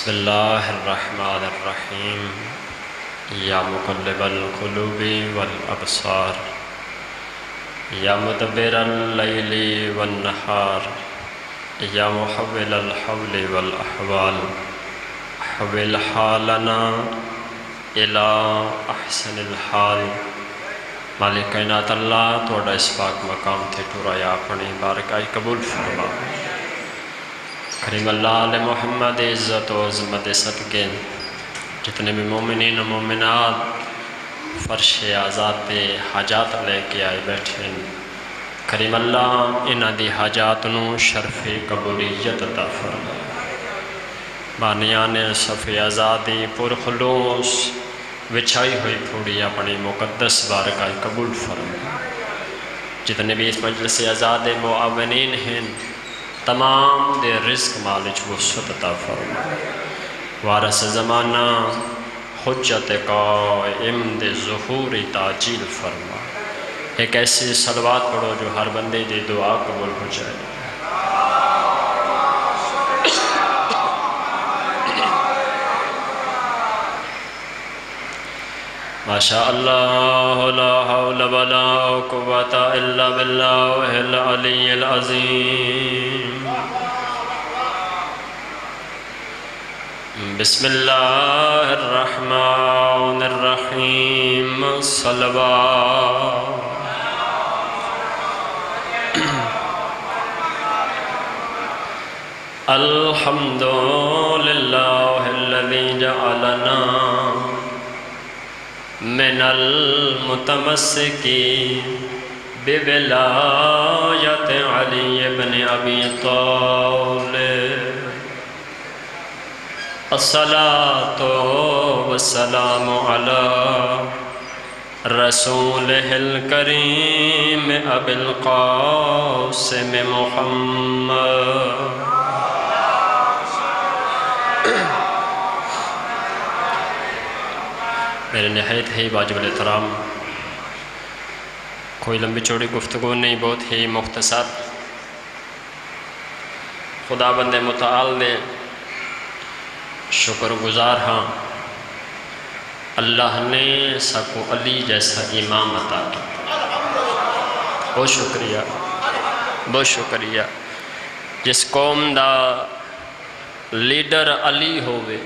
بسم اللہ الرحمن الرحیم یا مقلب القلوب والابصار یا مدبر اللیل والنہار یا محول الحول والاحوال حول حالنا الى احسن الحال۔ مالک کائنات اللہ توڑا اس پاک مقام تھے ٹورا یا اپنی بارکائی قبول فرما۔ کریم اللہ علیہ محمد عزت و عظمت صدقے جتنے بھی مومنین و مومنات فرش آزاد پہ حاجات لے کے آئے بیٹھے، کریم اللہ انہاں دی حاجات نو شرف قبولیت عطا فرما۔ بانیان صف آزادی پر خلوص وچھائی ہوئی پھوڑی اپنی مقدس بارکائی قبول فرما۔ جتنے بھی اس مجلس آزاد معاونین ہیں تمام دے رزق مالچ وسعت عطا فرما۔ وارث زمانہ حجت قائم دے ظہور تعجیل فرما۔ ایک ایسی صلوات پڑھو جو ہر بندے دی دعا قبول ہو جائے۔ ماشاء اللہ لا حول ولا قوة الا باللہ العلی العظیم۔ بسم اللہ الرحمن الرحیم صلوات۔ الحمد للہ الذی جعلنا من المتمسکین بولایت علی بن ابی طالب۔ الصلاة والسلام علی رسولہ الکریم ابی القاسم محمد۔ میرے نہایت ہی واجب الاحترام، کوئی لمبی چوڑی گفتگو نہیں، بہت ہی مختصر۔ خدا بند متعال دے شکر گزار ہاں، اللہ نے سکو علی جیسا امام عطا کیا۔ بہت شکریہ، بہت شکریہ۔ جس قوم دا لیڈر علی ہوئے،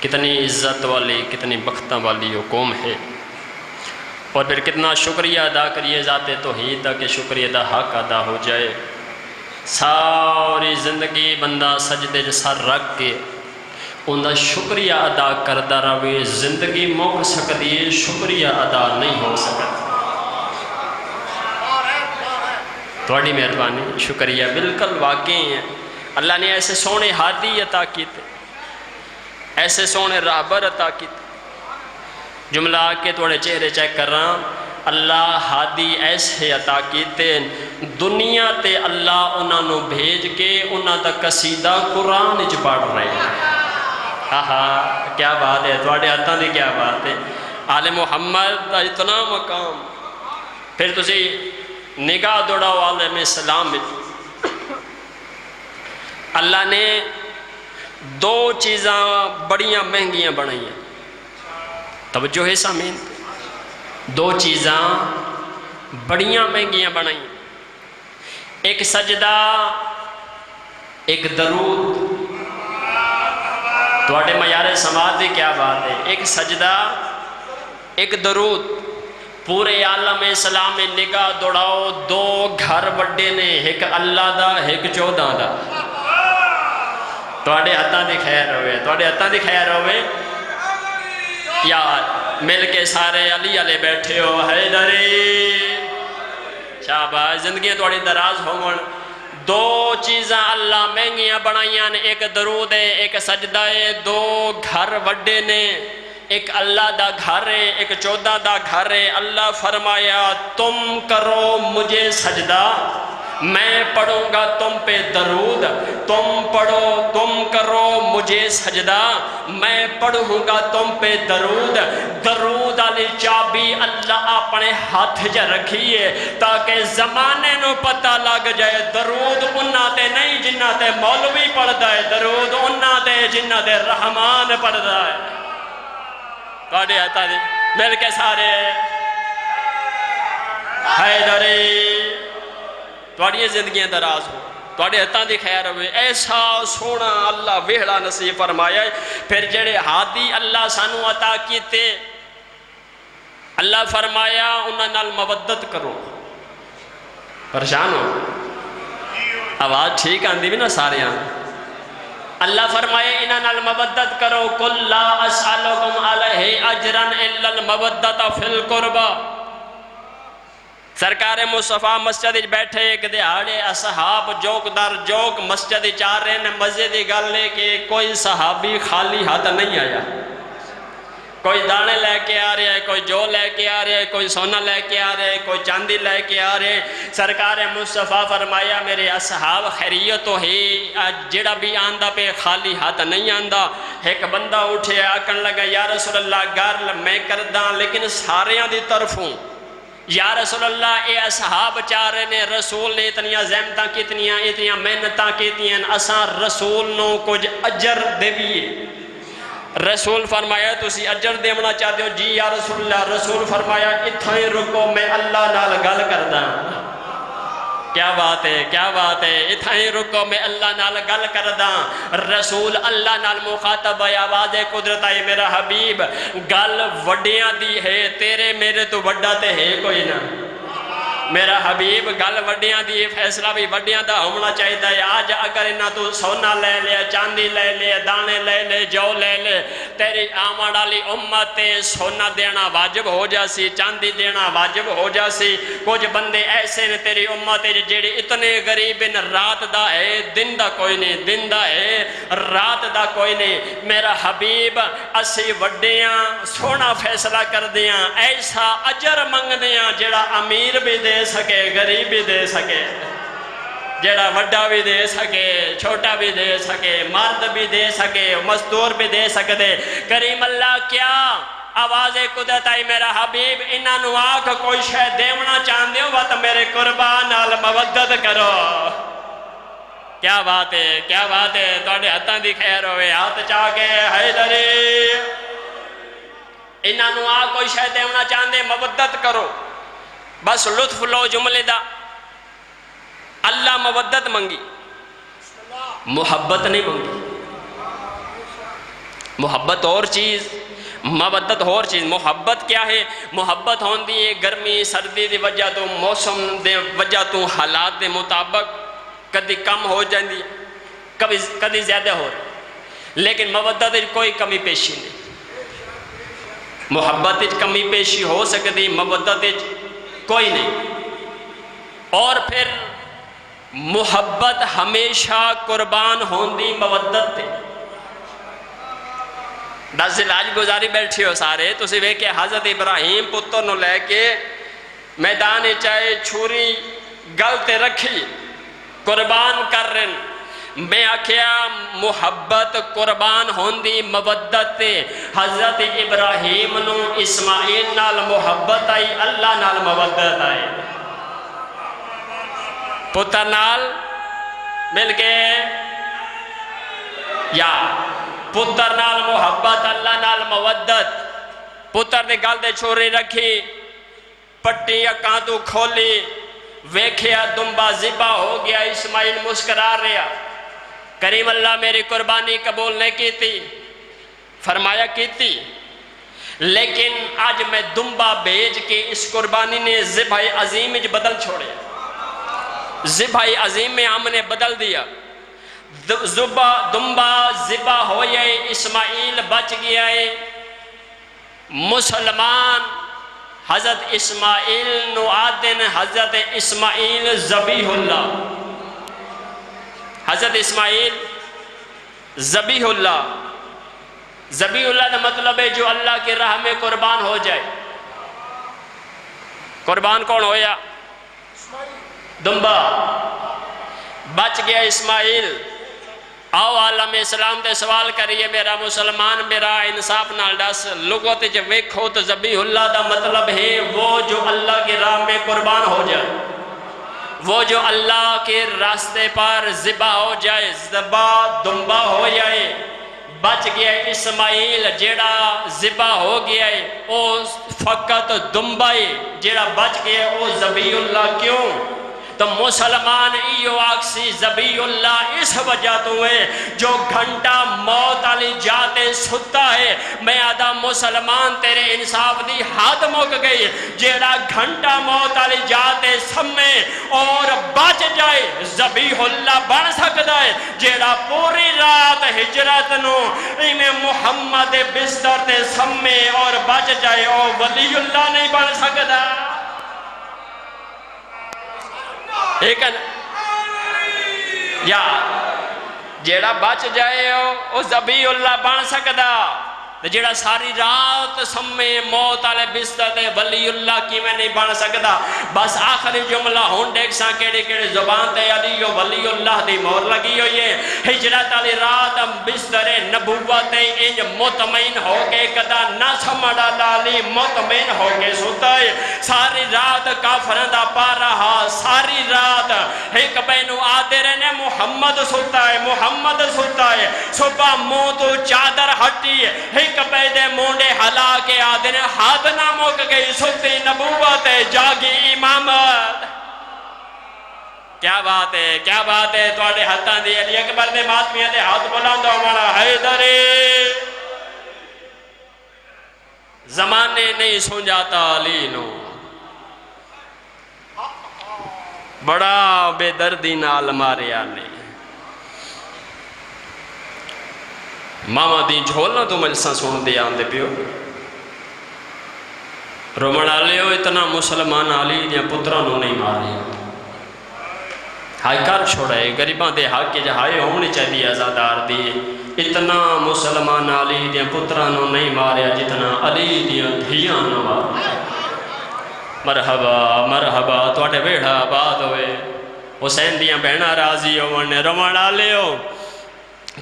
کتنی عزت والی کتنی بختہ والی وہ قوم ہے۔ اور پھر کتنا شکریہ ادا کریے ذات توحید دا کہ شکریہ دا حق ادا ہو جائے۔ ساری زندگی بندہ سجدے جسا رکھ کے ان دا شکریہ ادا کردہ رہے، زندگی موک سکتی ہے، شکریہ ادا نہیں ہو سکتا۔ تھوڑی مہربانی، شکریہ بالکل واقعی ہے۔ اللہ نے ایسے سونے ہادی عطا کیتے، ایسے سونے راہبر عطا کیتے۔ جملہ کے توڑے چہرے چیک کر رہا ہوں، اللہ ہادی ایسے عطا کیتے، دنیا تے اللہ انہاں نو بھیج کے انہاں دا قصیدہ قرآن اچ پڑھ رہے ہیں۔ کیا بات ہے، توڑے ہاتھاں دی کیا بات ہے۔ آل محمد دا اتنا مقام، پھر تسی نگاہ دوڑاؤ عالم اسلام میں۔ اللہ نے دو چیزاں بڑیاں مہنگیاں بنائی ہیں، توجہ ہے سامعین، دو چیزاں بڑیاں مہنگیاں بنائی ہیں، ایک سجدہ ایک درود۔ توڑے معیار سماعت دی کیا بات ہے، ایک سجدہ ایک درود۔ پورے عالم اسلام میں نگاہ دوڑاؤ، دو گھر بڑے نے، ایک اللہ دا ایک 14 دا۔ توڑے ہتھاں دی خیر ہوئے، توڑے ہتھاں دی خیر ہوئے۔ یار مل کے سارے علی علی بیٹھے ہو، حیدری شاباش، زندگیاں توڑی دراز ہوں۔ دو چیزاں اللہ مہنگیاں بنائیاں نے، ایک درود ہے ایک سجدہ ہے۔ دو گھر وڈے نے، ایک اللہ دا گھر ہے ایک 14 دا گھر ہے۔ اللہ فرمایا تم کرو مجھے سجدہ، میں پڑھوں گا تم پہ درود، تم پڑھو، تم کرو مجھے سجدہ، میں پڑھوں گا تم پہ درود۔ درود والی چابی اللہ اپنے ہاتھ چ رکھیے تاکہ زمانے نو پتہ لگ جائے درود انہاں تے نہیں جنہاں تے مولوی پڑھدا ہے، درود انہاں تے جنہاں تے رحمان پڑھدا ہے۔ تواڈے ہتھاں دی مل کے سارے حیدری، تواڈیاں زندگیاں دراز ہو، تواڈے ہتھاں دی خیر ہوئے، ایسا سونا اللہ ویڑا نصیب فرمایا ہے۔ پھر جڑے ہادی اللہ سانو عطا کیتے، اللہ فرمایا انہاں نال مودت کرو۔ پریشان ہو؟ آواز ٹھیک آندی بھی نا سارے آن۔ اللہ فرمائے انہاں نال مودت کرو، قُلْ لَا أَسْأَلُكُمْ عَلَيْهِ أَجْرًا إِلَّا الْمَوَدَّةَ فِي الْقُرْبَى۔ سرکار مصطفیٰ مسجد بیٹھے ایک دیہاڑے اصحاب جوک در جوک مسجد چار رہے ہیں، مزے دی گل ہے کہ کوئی صحابی خالی ہاتھ نہیں آیا، کوئی دانے لے کے آ رہے ہیں، کوئی جو لے کے آ رہے ہیں، کوئی سونا لے کے آ رہے ہیں، کوئی چاندی لے کے آ رہے ہیں۔ سرکار مصطفیٰ فرمایا میرے اصحاب خیریت تو ہی جڑا بھی آندہ پہ خالی ہاتھ نہیں آندہ۔ ایک بندہ اٹھے آکن لگا یا رسول اللہ گار میں کرداں لیکن ساریاں دی طرف ہوں۔ یا رسول اللہ اے اصحاب چاہ رہے نے رسول نے اتنیاں زحمتاں کتنیاں اتنیاں محنتاں کتنیاں اساں رسول نو کچھ اجر دے بھی۔ رسول فرمایا تسی اجر دیونا چاہتے ہو؟ جی یا رسول اللہ۔ رسول فرمایا اتھائیں رکو میں اللہ نال گل کرداں۔ کیا بات ہے، کیا بات ہے، اتھائیں رکو میں اللہ نال گل کرداں۔ رسول اللہ نال مخاطب ہے، آواز قدرت ہے میرا حبیب گل وڈیاں دی ہے، تیرے میرے تو وڈا تے ہے کوئی نہ۔ میرا حبیب گل وڈیاں دی، فیصلہ بھی وڈیاں دا ہونا چاہیے ہے۔ آج اگر انہاں تو سونا لے لے، چاندی لے لے، دانے لے لے، جو لے لے، تیری آمد والی امت تے سونا دینا واجب ہو جاسی، چاندی دینا واجب ہو جاسی۔ کچھ بندے ایسے نے تیری امت جڑے اتنے غریب ان رات دا ہے دن دا کوئی نہیں، دن دا ہے رات دا کوئی نہیں۔ میرا حبیب اسی وڈیاں سونا فیصلہ کر دیاں، ایسا اجر منگ دیاں جڑا امیر بھی دے سکے، غریب بھی دے سکے، جڑا وڈا بھی دے سکے، چھوٹا بھی دے سکے، مرد بھی دے سکے، مزدور بھی دے سکتے۔ کریم اللہ کیا آواز قدرت آئی میرا حبیب انہاں نو آکھ کوئی شے دیونا چاہندے ہو وقت میرے قربان نال مودت کرو۔ کیا بات ہے، کیا بات ہے، تواڈے ہتھاں دی خیر ہوئے، ہاتھ چاہ کے حیدری انہاں نو آکھ کوئی شے دیونا چاہندے مودت کرو۔ بس لطف لو جملے دا، اللہ مودت منگی، محبت نہیں منگی۔ محبت اور چیز، مودت اور چیز۔ محبت کیا ہے؟ محبت ہوندی ہے گرمی سردی دی وجہ تو، موسم دے وجہ تو، حالات دے مطابق کدی کم ہو جاندی، کدی زیادہ ہو رہی، لیکن مودت کوئی کمی پیشی نہیں۔ محبت کمی پیشی ہو سکتی، مودت کوئی نہیں۔ اور پھر محبت ہمیشہ قربان ہوندی مودت تے۔ دس دل آج گزاری بیٹھی ہو سارے تو سی کہ حضرت ابراہیم پتر نو لے کے میدان چاہے چھوری گل تے رکھی قربان کر رہن۔ میں آکھیا محبت قربان ہوندی مودت تے۔ حضرت ابراہیم نو اسماعیل نال محبت آئی، اللہ نال مودت آئی، پتر نال مل کے یا پتر نال محبت، اللہ نال مودت۔ پتر نے گل دے چھوری رکھی، پٹی اکاں تو کھولی، ویکھیا دمبا ذبح ہو گیا، اسماعیل مسکرا رہا۔ کریم اللہ میری قربانی قبول نہیں کیتی، فرمایا کیتی، لیکن آج میں دمبا بھیج کے اس قربانی نے ذبح عظیم بدل چھوڑے، ذبح عظیم میں ہم نے بدل دیا۔ دمبا ذبح ہو جائے، اسماعیل بچ گیا ہے۔ مسلمان حضرت اسماعیل نو آدن حضرت اسماعیل ذبیح اللہ، حضرت اسماعیل ذبیح اللہ۔ ذبیح اللہ کا مطلب ہے جو اللہ کی راہ میں قربان ہو جائے۔ قربان کون ہویا؟ دمبا بچ گیا اسماعیل۔ آؤ عالم اسلام تے سوال کریے میرا مسلمان میرا انصاف نال دس، لغت وچ ویکھو تو ذبیح اللہ دا مطلب ہے وہ جو اللہ کی راہ میں قربان ہو جائے، وہ جو اللہ کے راستے پر ذبح ہو جائے، ذبح دمبا ہو جائے۔ بچ گیا اسماعیل جیڑا ذبح ہو گیا ہے، او فقط دمبا ہے، جیڑا بچ گیا ہے او ذبیح اللہ۔ کیوں؟ تو مسلمان ایو آکسی ذبیح اللہ اس وجہ تو ہے جو گھنٹہ موت علی جاتے ستا ہے۔ میں آدھا مسلمان تیرے انصاف دی حد مک گئی، جیڑا گھنٹہ موت علی جاتے سمے اور بچ جائے ذبیح اللہ بن سکتا ہے۔ جیڑا پوری رات ہجرت نو میں محمد بستر تے سمے اور بچ جائے او ولی اللہ نہیں بن سکتا۔ ایک یا جیڑا بچ جائے او ذبیح اللہ بن سکدا، جیڑا ساری رات سمے موت والے بستر تے ولی اللہ کی میں نہیں بن سکدا۔ بس آخری جملہ ہون دیکھ ساں کیڑے کیڑے زبان تے علی و ولی اللہ دی مہر لگی ہوئی ہے۔ ہجرت والی رات بستر نبوت انج مطمئن ہو کے کدا نہ سمڑا لالی مطمئن ہو کے ستا ہے۔ ساری رات کافران دا پا رہا، ساری رات ایک بینو آدھے رہنے محمد ستا ہے، محمد ستا ہے۔ صبح منہ تو چادر ہٹی ہے، کبیدے مونڈے حلا کے آدھے نے ہاتھ نہ موک گئی، ستی نبوت جاگی امامت۔ کیا بات ہے، کیا بات ہے، توڑے ہاتھاں دی علی اکبر دے ماتمیاں دے ہاتھ بلند ہمارا حیدرے۔ زمانے نہیں سنجاتا علی نو، بڑا بے دردی نال مارے آنے۔ ماما دی جھولنا تو مجلساں سن دے آن دے پیو، رومن آلے ہو اتنا مسلمان علی دیا پترانوں نہیں مارے، ہائی کر چھوڑے گریباں دے حق کے جہائے ہونی چاہیے ازادار دی۔ اتنا مسلمان علی دیا پترانوں نہیں مارے جتنا علی دیا دھیاں نہ مارے۔ مرحبا مرحبا توڑے بیڑا آباد ہوئے، حسین دیا بہنا راضی ہونے، رومن آلے ہو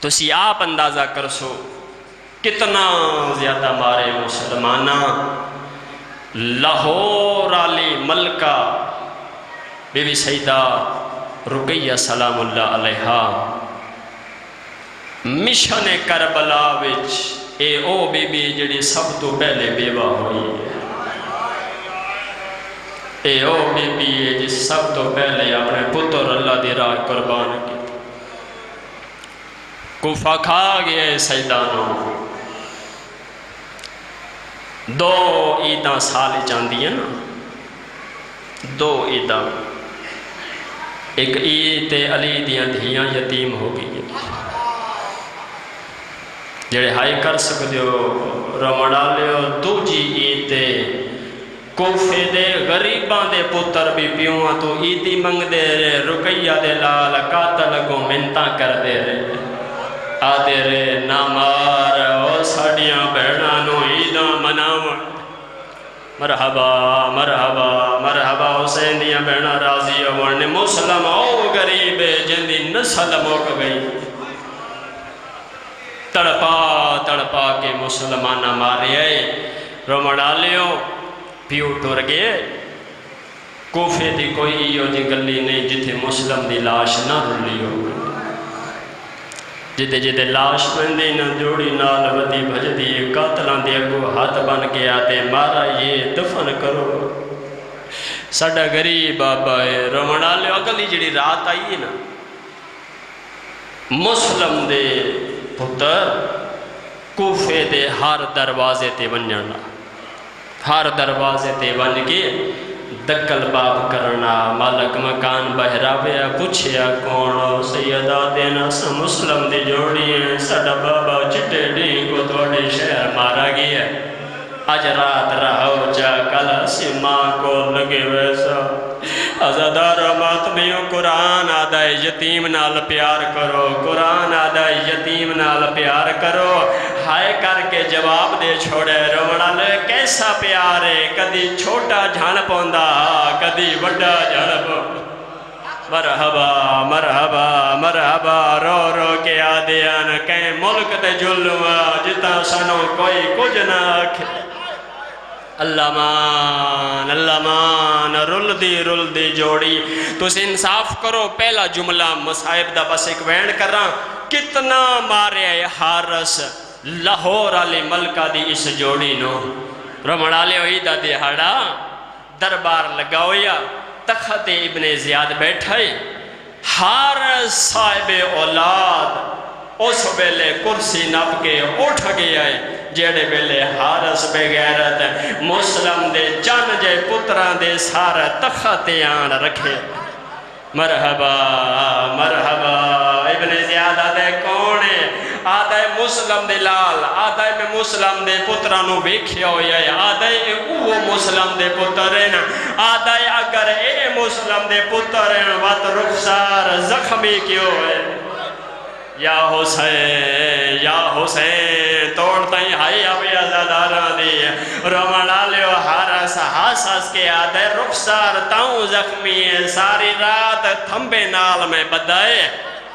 تو سی آپ اندازہ کر سو کتنا زیادہ مارے مسلمانہ۔ لاہور علی ملکہ بی بی سیدہ رقیہ سلام اللہ علیہا مشن کربلا وچ اے او بی بی جڑی سب تو پہلے بیوہ ہوئی ہے، اے او بی بی جس سب تو پہلے اپنے پتر اللہ دی راہ قربان کی۔ کوفہ کھا گئے سیدانوں، دو عیداں سال چاندی ہیں نا، دو عیداں، ایک عید علی دیاں دھیاں یتیم ہو گئی، جڑے ہائی کر سکتے ہو رمڑا لے ہو۔ دوجی عید کوفے دے غریبان دے پتر بھی پیوان تو عیدی منگ دے رہے، رقیہ دے لال قاتل کو منتاں کر دے رہے، آدھے رے نامار او ساڑیاں بہنانو عیداں مناون۔ مرحبا مرحبا مرحبا حسین دیاں بہنہ راضی ہونے، مسلم او غریب جن دی نسل موک گئی، تڑپا تڑپا کے مسلمانہ مارے آئے۔ رومڑا لیو پیو ٹور گئے، کوفے دی کوئی ایو دی گلی نہیں جتھے مسلم دی لاش نہ رلی ہو، جدے جدے لاش بندی نہ جوڑی نال ودی بھج دی، قاتلان دے کو ہاتھ بن کے آتے مارا یہ دفن کرو۔ ساڑا غریب آبا ہے رومڑا لے اگلی جڑی رات آئی ہے نا، مسلم دے پتر کوفے دے ہر دروازے تے ونجنا، ہر دروازے تے ون کے دکل باب کرنا، مالک مکان بہراویا پوچھیا کون سیدہ دینا سا مسلم دی جوڑی ہیں، ساڑا بابا چٹے ڈیں کو توڑی شہر مارا گیا، آج رات رہو جا کلا سیماں کو لگے ویسا۔ ازادار و ماتمیوں قرآن آدھا یتیم نال پیار کرو، قرآن آدھا یتیم نال پیار کرو، ہائے کر کے جواب دے چھوڑے روڑا لے کیسا پیار ہے، کدی چھوٹا جھان پوندا کدی وڈا جھان پوندا۔ مرحبا مرحبا مرحبا رو رو کے آدیان کہیں ملک تے جھلوا جتا سنو کوئی کچھ نہ آکھے اللہ مان رل دی جوڑی تو سے انصاف کرو پہلا جملہ مصائب دا بس ایک وین کر رہا کتنا مارے حارس لاہور علی ملکہ دی اس جوڑی نو رمڑالے ہوئی دا دیہاڑا دربار لگاویا تخت ابن زیاد بیٹھائے حارس صاحب اولاد اس بیلے کرسی نپ کے اٹھ گیا ہے جیڑے بیلے حارس بغیرت مسلم دے چن جے پتران دے سارا تخت آن رکھے مرحبا مرحبا ابن زیاد آدھے کون ہے آدھے مسلم دے لال آدھے میں مسلم دے پترانو بیکھیا ہویا ہے آدھے وہ مسلم دے پترین آدھے اگر اے مسلم دے پترین وات رخسار زخمی کیوں ہے یا حسین توڑتا ہی ہائی ابھی ازادارہ دی رمڑا لیو حارس حاسس کے آدھے رخسار تاؤں زخمی ہے ساری رات تھمبے نال میں بدائے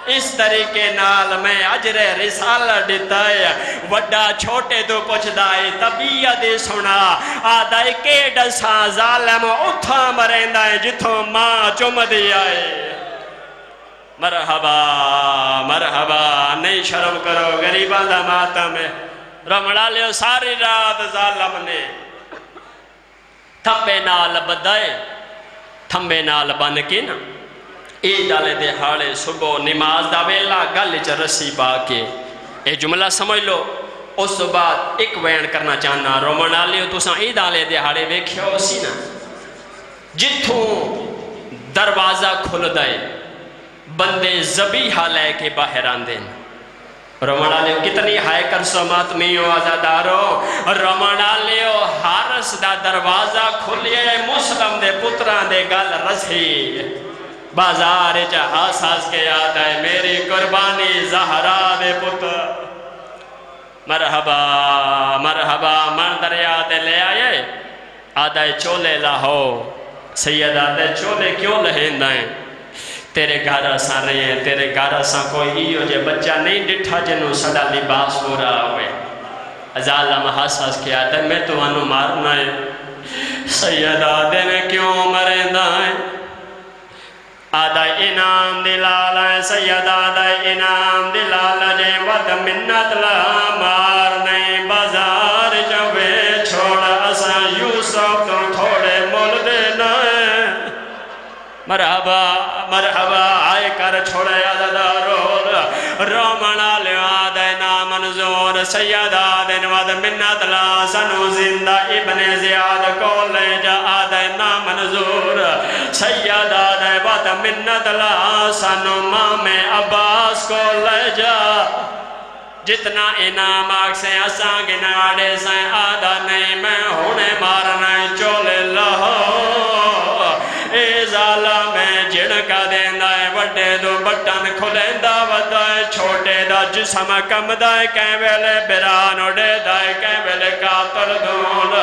اس طریقے نال میں عجر رسالہ دیتا ہے وڈا چھوٹے تو پوچھ دائے طبیعت سنا آدھائی کے ڈساں ظالم اتھا مرندہ ہے جتوں ماں چم دیا ہے مرحبا مرحبا نہیں شرم کرو غریبان دا ماتم ہے رمڑا لیو ساری رات ظالم نے تھمبے نال بدائے تھمبے نال بند کی نا اے ڈالے دے ہاڑے صبح نماز دا ویلا گل چ رسی پا کے اے جملہ سمجھ لو اس بعد ایک وین کرنا چاہنا رومنا لیو تو ساں اے ڈالے دے ہاڑے ویکھیا ہو سی نا جتھوں دروازہ کھل دائے بندے زبیحہ لے کے باہر آندین رومنا لیو کتنی ہائے کر سماتمیوں آزادارو رومنا لیو حارس دا دروازہ کھلیے مسلم دے پتران دے گل رسی بازار چا حساس کے یاد ہے میری قربانی زہرا دے پتر مرحبا مرحبا من دریا دے لے آئے آدھے چولے لاہو سید آدھے چولے کیوں لہندائیں تیرے گھارا ساں رہے ہیں تیرے گھارا ساں کوئی ہیو جے بچہ نہیں ڈٹھا جنہوں سڑا لباس ہو رہا ہوئے ازالہ حساس کے آدھے میں تو انہوں مارنا ہے سید آدھے نے کیوں مرندائیں آدھے انعام دلالا ہے سید آدھے انعام دلالا جے ود منت لہا مارنے بازار جوے چھوڑا اسا یوسف تو تھوڑے مول دینا ہے مرحبا مرحبا آئے کر چھوڑے آدھارو رومنا لے آدھے نامنظور سید آدھے ود منت لہا سنو زندہ ابن زیاد کو لے جا آدھے نامنظور سید آدھے ود منت لہا سنو مام عباس کو لے جا جتنا انعام آگ سے اساں گناڑے سے آدھا نہیں میں ہونے مارنا چولے لہو اے ظالم میں جڑکا دیندہ ہے وڈے دو بٹن کھلیندہ ودائے چھوٹے دا جسم کم دائے کہیں ویلے بران اڑے دائے کہیں ویلے کاتر دون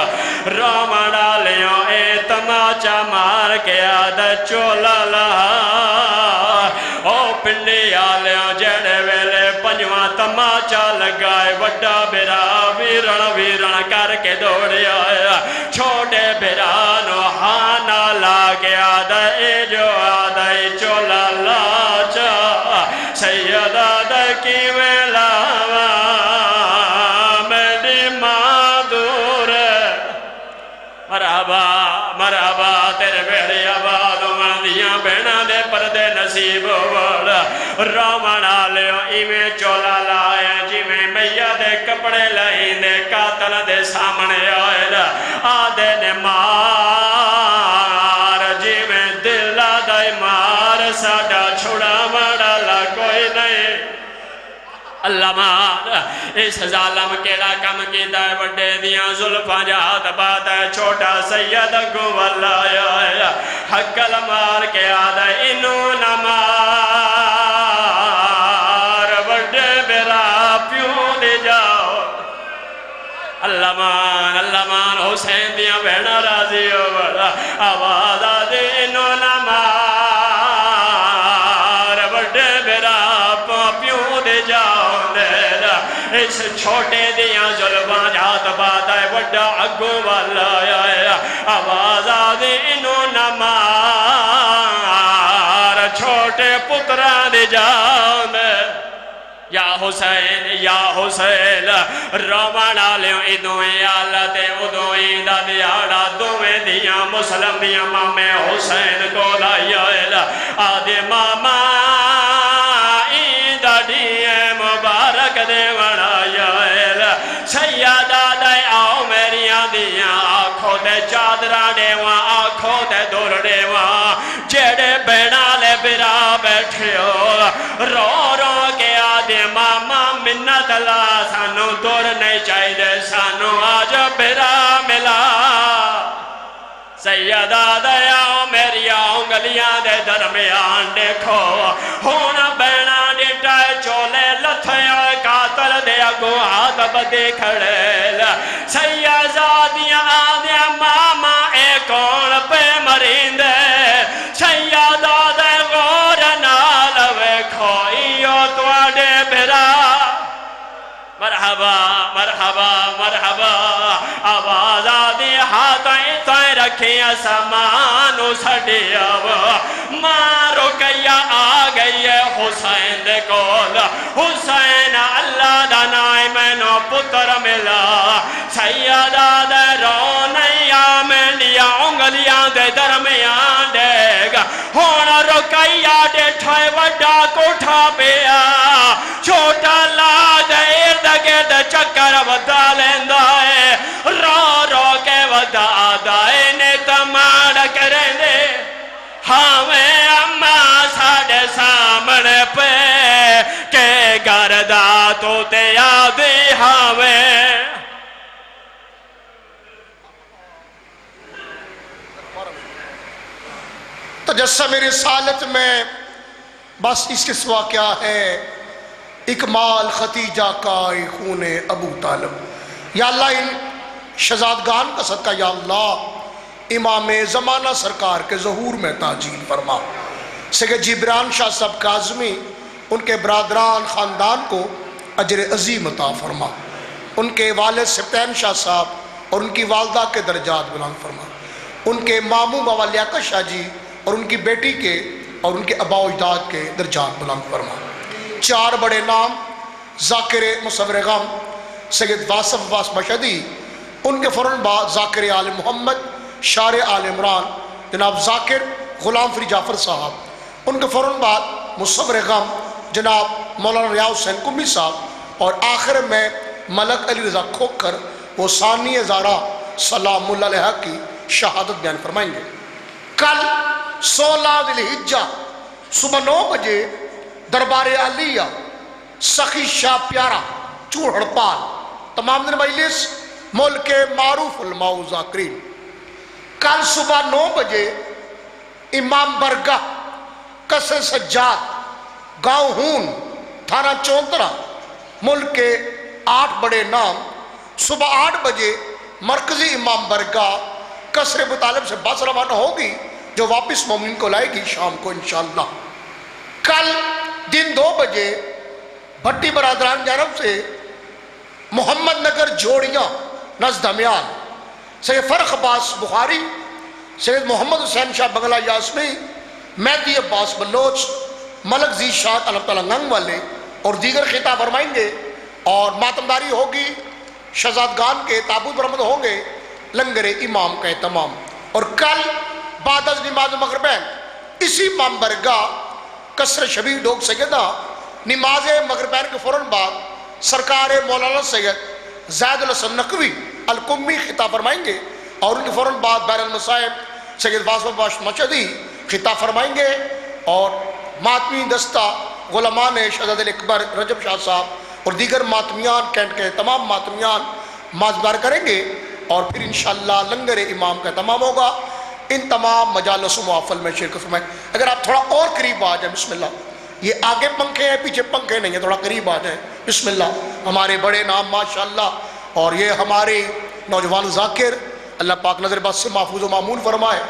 رومڑا لیوں اے تماچا مار کے آدھا چولا لہا او پنڈی آلیوں جڑے ویلے پنجوان تماچا لگائے وڈا برا ویرن کر کے دوڑی آیا چھوٹے برانو ہانا لاغے آدھا اے جو آدھا چولا لاچا سید آدھا کی ویلاوہ میری ماں دور مرحبا مرحبا تیرے بیڑی آباد مندیاں بینا دے پردے نصیب وڑا رومنا لیو ایویں چولا لائے جی میں میہ دے کپڑے لائیں دے قاتل دے سامنے آئے آدھے نے مار جی میں دل آدھے مار ساڑا چھوڑا مڑا لا کوئی نہیں اللہ مار اس ظالم کیڑا کم کی دائے وڈے دیاں ظلفاں جہاد بات ہے چھوٹا سید کو واللہ آیا حقل مار کے آدھے انہوں نہ مار وڈے برا پیوں دے جاؤ اللہ مان حسین دیاں بہنا راضی ہو بڑا آواز آدھے انہوں نہ مار اس چھوٹے دیاں ظلماں جات بات ہے وڈا اگو والا آیا آواز آدھے انہوں نہ مار چھوٹے پتران دے جان یا حسین روانہ لیوں ادویں آلتے ادویں دا دیاڑا دویں دیاں مسلم دیاں مامے حسین کو لائیل آدھے ماما ایندہ دیئے مبارک دے ونائیل سیادہ دے آؤ میریاں دیاں آنکھوں دے چادرہ دے وہاں آنکھوں دے دور دے وہاں جیڑے بینا لے برا بیٹھے ہو رو رو کے آدھے ماما منت لا سانو دور نہیں چاہی دے سانو آج برا ملا سیدہ دیاؤ میری انگلیاں دے درمیان دیکھو ہون بینا ڈیٹائے چولے لتھیاں قاتل دے اگو ہاتھ بدے کھڑے سیدہ دیاں آدھے ماما اے کون پہ مرندے سیدہ دے غور نال ویکھو ایو تواڈے برا مرحبا مرحبا مرحبا آواز آدھی ہاتھیں تائیں رکھیں سامانو سڑیا مارو کیا آ گئی ہے حسین دے کول حسین اللہ دنائی میں نو پتر ملا سیدہ دے رونیا میں لیا انگلیاں دے درمیان دیگ ہونا رکیا دے ٹھائے وڈا کوٹھا پیا چھوٹا لا دے گرد چکر ودا لیندہ ہے رو رو کے ودا آدھائے نے تماڑ کریں دے ہمیں اماں ساڑھے سامنے پہ کہ گردہ تو تے آدھی ہمیں تجسم رسالت میں بس اس کے سوا کیا ہے اکمال ختیجہ کا خون ابو طالب یا اللہ ان شہزادگان کا صدقہ یا اللہ امام زمانہ سرکار کے ظہور میں تاجیل فرما سید جبران شاہ صاحب کاظمی ان کے برادران خاندان کو اجر عظیم عطا فرما ان کے والد سبتین شاہ صاحب اور ان کی والدہ کے درجات بلند فرما ان کے ماموں بابا لیاقت شاہ جی اور ان کی بیٹی کے اور ان کے آباء و اجداد کے درجات بلند فرما چار بڑے نام ذاکر مصور غم سید واصف عباس مشہدی ان کے فوراً بعد ذاکر آل محمد شار آل عمران جناب ذاکر غلام فری جعفر صاحب ان کے فوراً بعد مصور غم جناب مولانا ریاض حسین کمی صاحب اور آخر میں ملک علی رضا کھوکر وہ ثانی زارہ سلام اللہ علیہ کی شہادت بیان فرمائیں گے کل 16 ذی الحجہ صبح 9 بجے دربار عالیہ سخی شاہ پیارا چوڑ پال تمام دن مجلس ملک معروف علماء و ذاکرین کل صبح 9 بجے امام برگاہ قصر سجاد گاؤں ہون تھانہ چونترہ ملک کے 8 بڑے نام صبح 8 بجے مرکزی امام برگاہ قصر ابو طالب سے بس روانہ ہوگی جو واپس مومن کو لائے گی شام کو انشاءاللہ کل دن 2 بجے بھٹی برادران جانب سے محمد نگر جوڑیاں نزد دمیان سید فرخ عباس بخاری سید محمد حسین شاہ بنگلہ یاسمی مہدی عباس بلوچ ملک زی شاہ اللہ تعالیٰ ننگ والے اور دیگر خطاب فرمائیں گے اور ماتمداری ہوگی شہزادگان کے تابوت برآمد ہوں گے لنگر امام کا اہتمام اور کل بعد از نماز مغربین اسی امام برگاہ قصر شبیر ڈوگ سیدہ نماز مغربین کے فوراً بعد سرکار مولانا سید زید الحسن نقوی القمی خطاب فرمائیں گے اور ان کے فوراً بعد بیر المصائب سید واصف عباس مشہدی خطاب فرمائیں گے اور ماتمی دستہ غلامان شہزاد اکبر رجب شاہ صاحب اور دیگر ماتمیان کینٹ کے تمام ماتمیان مازدار کریں گے اور پھر انشاءاللہ لنگر امام کا تمام ہوگا ان تمام مجالس و محافل میں شرکت فرمائیں اگر آپ تھوڑا اور قریب آ جائیں بسم اللہ یہ آگے پنکھے ہیں پیچھے پنکھے نہیں ہیں تھوڑا قریب آ جائیں بسم اللہ ہمارے بڑے نام ماشاءاللہ اور یہ ہمارے نوجوان ذاکر اللہ پاک نظر بس سے محفوظ و معمول فرمائے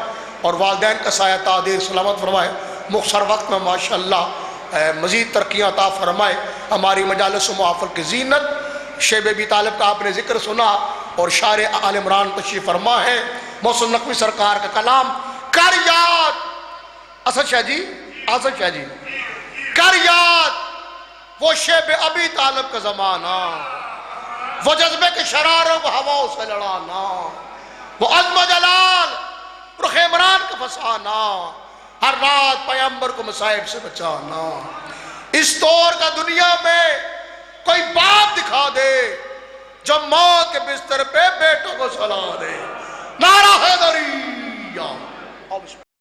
اور والدین کا سایہ تعدیر سلامت فرمائے مختصر وقت میں ماشاءاللہ مزید ترقیاں عطا فرمائے ہماری مجالس و محافل کی زینت شیب ابی طالب کا آپ نے ذکر سنا اور شاعر آل عمران تشریف فرما ہے، محسن نقوی سرکار کا کلام، کر یاد اسد شاہ جی، اسد شاہ جی، کر یاد وہ شیب ابی طالب کا زمانہ، وہ جذبے کے شراروں کو ہواؤں سے لڑانا، وہ عظم و جلال رخ عمران کا فسانہ، ہر رات پیغمبر کو مصائب سے بچانا۔ اس طور کا دنیا میں کوئی باپ دکھا دے جو موت کے بستر پہ بیٹوں کو سلا دے۔ نعرہ حیدریہ۔